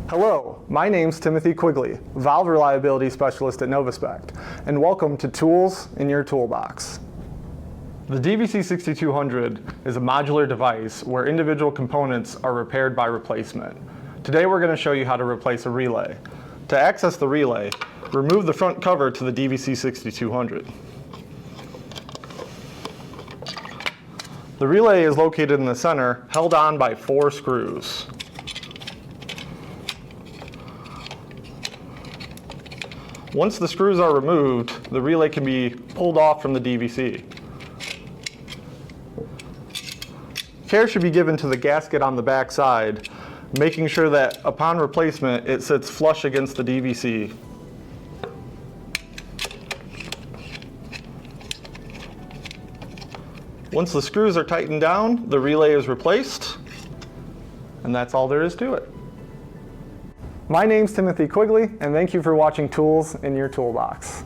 Hello, my name's Timothy Quigley, Valve Reliability Specialist at Novaspect, and welcome to Tools in Your Toolbox. The DVC6200 is a modular device where individual components are repaired by replacement. Today we're going to show you how to replace a relay. To access the relay, remove the front cover to the DVC6200. The relay is located in the center, held on by 4 screws. Once the screws are removed, the relay can be pulled off from the DVC. Care should be given to the gasket on the back side, making sure that upon replacement it sits flush against the DVC. Once the screws are tightened down, the relay is replaced, and that's all there is to it. My name's Timothy Quigley, and thank you for watching Tools in Your Toolbox.